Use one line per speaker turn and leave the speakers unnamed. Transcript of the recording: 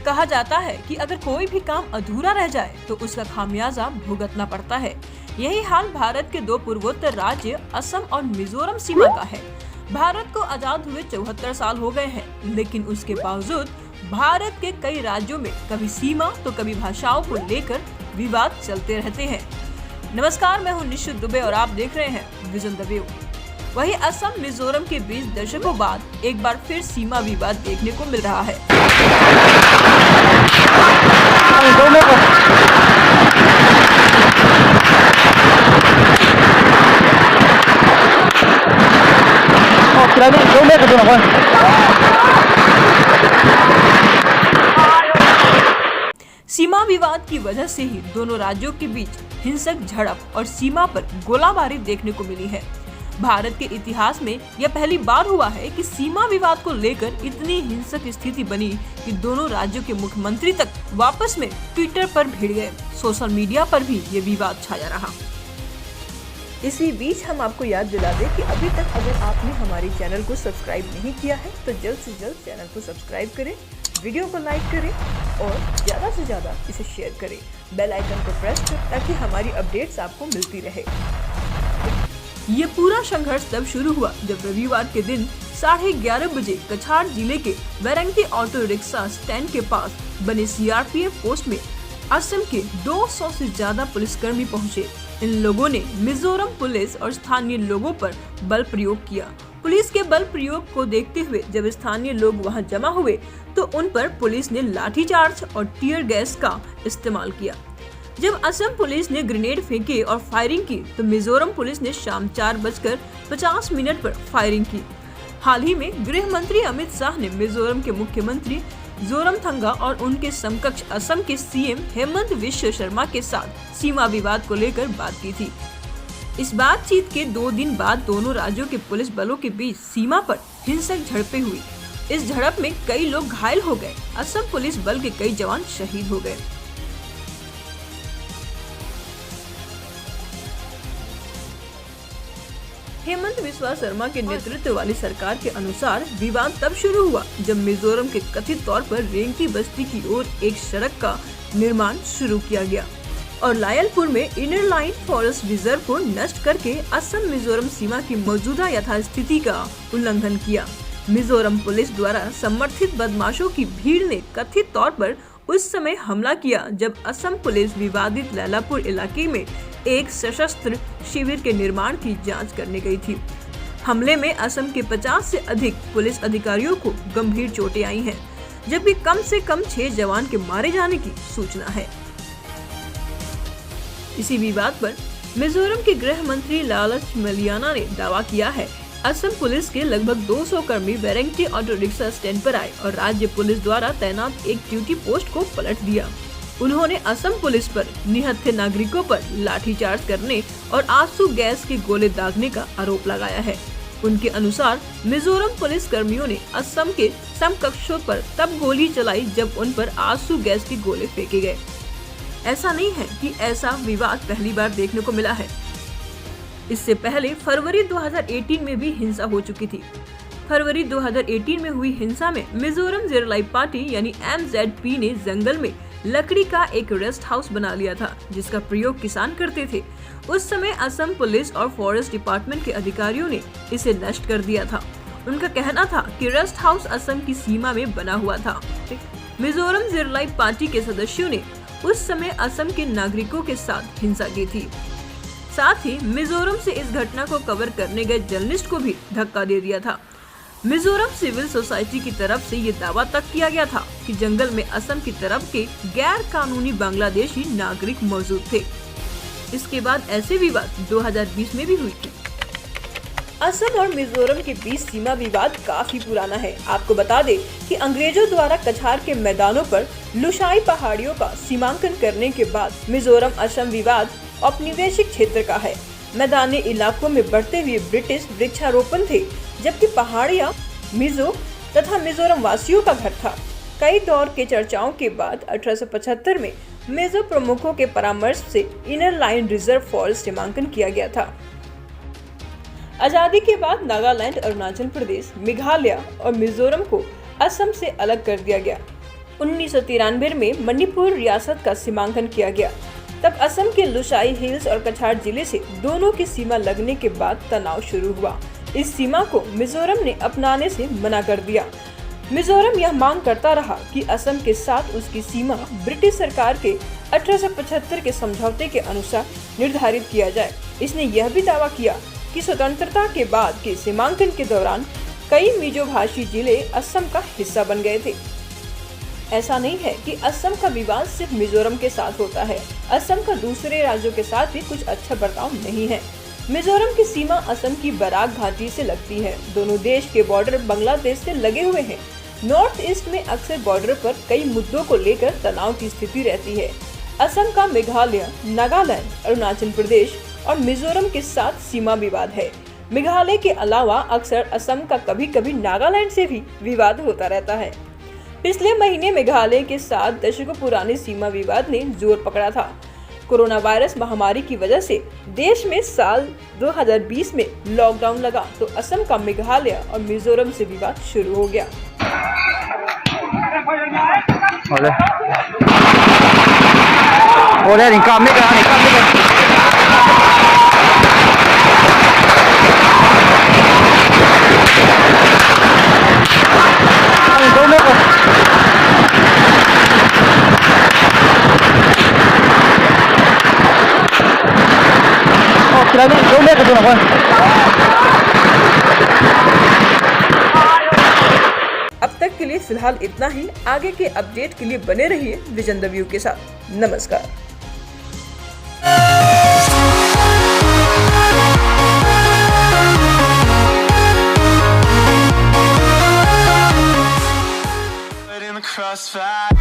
कहा जाता है कि अगर कोई भी काम अधूरा रह जाए तो उसका खामियाजा भुगतना पड़ता है। यही हाल भारत के दो पूर्वोत्तर राज्य असम और मिजोरम सीमा का है। भारत को आजाद हुए 74 साल हो गए हैं, लेकिन उसके बावजूद भारत के कई राज्यों में कभी सीमा तो कभी भाषाओं को लेकर विवाद चलते रहते हैं। नमस्कार, मैं हूं निशु दुबे और आप देख रहे हैं विजन द व्यू। वही असम मिजोरम के बीच दशकों बाद एक बार फिर सीमा विवाद देखने को मिल रहा है। सीमा विवाद की वजह से ही दोनों राज्यों के बीच हिंसक झड़प और सीमा पर गोलाबारी देखने को मिली है। भारत के इतिहास में यह पहली बार हुआ है कि सीमा विवाद को लेकर इतनी हिंसक स्थिति बनी कि दोनों राज्यों के मुख्यमंत्री तक वापस में ट्विटर पर भिड़ गए। सोशल मीडिया पर भी ये विवाद छाया रहा। इसी बीच हम आपको याद दिला दें कि अभी तक अगर आपने हमारे चैनल को सब्सक्राइब नहीं किया है तो जल्द से जल्द चैनल को सब्सक्राइब करें, वीडियो को लाइक करें और ज़्यादा से ज़्यादा इसे शेयर करें। बेल आइकन को प्रेस करें ताकि हमारी अपडेट्स आपको मिलती रहे। ये पूरा संघर्ष तब शुरू हुआ जब रविवार के दिन 11:30 बजे कछार जिले के वेरंकी ऑटो रिक्शा स्टैंड के पास बने सीआरपीएफ पोस्ट में असम के 200 से ज्यादा पुलिसकर्मी पहुंचे। इन लोगों ने मिजोरम पुलिस और स्थानीय लोगों पर बल प्रयोग किया। पुलिस के बल प्रयोग को देखते हुए जब स्थानीय लोग वहां जमा हुए तो उन पर पुलिस ने लाठीचार्ज और टीयर गैस का इस्तेमाल किया। जब असम पुलिस ने ग्रेनेड फेंके और फायरिंग की तो मिजोरम पुलिस ने शाम 4:50 पर फायरिंग की। हाल ही में गृह मंत्री अमित शाह ने मिजोरम के मुख्यमंत्री जोरमथंगा और उनके समकक्ष असम के सीएम हेमंत बिस्वा शर्मा के साथ सीमा विवाद को लेकर बात की थी। इस बातचीत के 2 दिन बाद दोनों राज्यों के पुलिस बलों के बीच सीमा पर हिंसक झड़पें हुई। इस झड़प में कई लोग घायल हो गए। असम पुलिस बल के कई जवान शहीद हो गए। हेमंत बिस्वा शर्मा के नेतृत्व वाली सरकार के अनुसार विवाद तब शुरू हुआ जब मिजोरम के कथित तौर पर रेंगती बस्ती की ओर एक सड़क का निर्माण शुरू किया गया और लायलपुर में इनर लाइन फॉरेस्ट रिजर्व को नष्ट करके असम मिजोरम सीमा की मौजूदा यथास्थिति का उल्लंघन किया। मिजोरम पुलिस द्वारा समर्थित बदमाशों की भीड़ ने कथित तौर पर उस समय हमला किया जब असम पुलिस विवादित लैलापुर इलाके में एक सशस्त्र शिविर के निर्माण की जांच करने गई थी। हमले में असम के 50 से अधिक पुलिस अधिकारियों को गंभीर चोटें आई हैं, जबकि कम से कम 6 जवान के मारे जाने की सूचना है। इसी विवाद पर मिजोरम के गृह मंत्री लालचमलियाना ने दावा किया है असम पुलिस के लगभग 200 कर्मी वेरंकी ऑटो रिक्शा स्टैंड पर आए और राज्य पुलिस द्वारा तैनात एक ड्यूटी पोस्ट को पलट दिया। उन्होंने असम पुलिस पर निहत्थे नागरिकों पर लाठीचार्ज करने और आंसू गैस के गोले दागने का आरोप लगाया है। उनके अनुसार मिजोरम पुलिस कर्मियों ने असम के समकक्षों पर तब गोली चलाई जब उन पर आंसू गैस के गोले फेंके गए। ऐसा नहीं है कि ऐसा विवाद पहली बार देखने को मिला है। इससे पहले फरवरी 2018 में भी हिंसा हो चुकी थी। फरवरी 2018 में हुई हिंसा में मिजोरम जेरलाई पार्टी यानी MZP ने जंगल में लकड़ी का एक रेस्ट हाउस बना लिया था जिसका प्रयोग किसान करते थे। उस समय असम पुलिस और फॉरेस्ट डिपार्टमेंट के अधिकारियों ने इसे नष्ट कर दिया था। उनका कहना था कि रेस्ट हाउस असम की सीमा में बना हुआ था। मिजोरम जेरलाई पार्टी के सदस्यों ने उस समय असम के नागरिकों के साथ हिंसा की थी। साथ ही मिजोरम से इस घटना को कवर करने गए जर्नलिस्ट को भी धक्का दे दिया था। मिजोरम सिविल सोसाइटी की तरफ से ये दावा तक किया गया था कि जंगल में असम की तरफ के गैर कानूनी बांग्लादेशी नागरिक मौजूद थे। इसके बाद ऐसे विवाद 2020 में भी हुई थी। असम और मिजोरम के बीच सीमा विवाद काफी पुराना है। आपको बता दें कि अंग्रेजों द्वारा कछार के मैदानों पर लुशाई पहाड़ियों का सीमांकन करने के बाद मिजोरम असम विवाद औपनिवेशिक क्षेत्र का है। मैदानी इलाकों में बढ़ते हुए ब्रिटिश वृक्षारोपण थे, जबकि पहाड़ियाँ मिजो तथा मिजोरम वासियों का घर था। कई दौर के चर्चाओं के बाद 1875 में मिजो प्रमुखों के परामर्श से इनर लाइन रिजर्व फॉरेस्ट सीमांकन किया गया था। आजादी के बाद नागालैंड, अरुणाचल प्रदेश, मेघालय और मिजोरम को असम से अलग कर दिया गया। 1993 में मणिपुर रियासत का सीमांकन किया गया। तब असम के लुसाई हिल्स और कछार जिले से दोनों की सीमा लगने के बाद तनाव शुरू हुआ। इस सीमा को मिजोरम ने अपनाने से मना कर दिया। मिजोरम यह मांग करता रहा कि असम के साथ उसकी सीमा ब्रिटिश सरकार के 1875 के समझौते के अनुसार निर्धारित किया जाए। इसने यह भी दावा किया कि स्वतंत्रता के बाद के सीमांकन के दौरान कई मिजो भाषी जिले असम का हिस्सा बन गए थे। ऐसा नहीं है कि असम का विवाद सिर्फ मिजोरम के साथ होता है। असम का दूसरे राज्यों के साथ भी कुछ अच्छा बर्ताव नहीं है। मिजोरम की सीमा असम की बराक घाटी से लगती है। दोनों देश के बॉर्डर बांग्लादेश से लगे हुए हैं। नॉर्थ ईस्ट में अक्सर बॉर्डर पर कई मुद्दों को लेकर तनाव की स्थिति रहती है। असम का मेघालय, नागालैंड, अरुणाचल प्रदेश और मिजोरम के साथ सीमा विवाद है। मेघालय के अलावा अक्सर असम का कभी कभी नागालैंड से भी विवाद होता रहता है। पिछले महीने मेघालय के साथ दशकों पुराने सीमा विवाद ने जोर पकड़ा था। कोरोना वायरस महामारी की वजह से देश में साल 2020 में लॉकडाउन लगा तो असम का मेघालय और मिजोरम से विवाद शुरू हो गया। अब तक के लिए फिलहाल इतना ही। आगे के अपडेट के लिए बने रहिए विजन द व्यू के साथ। नमस्कार।
Crossfire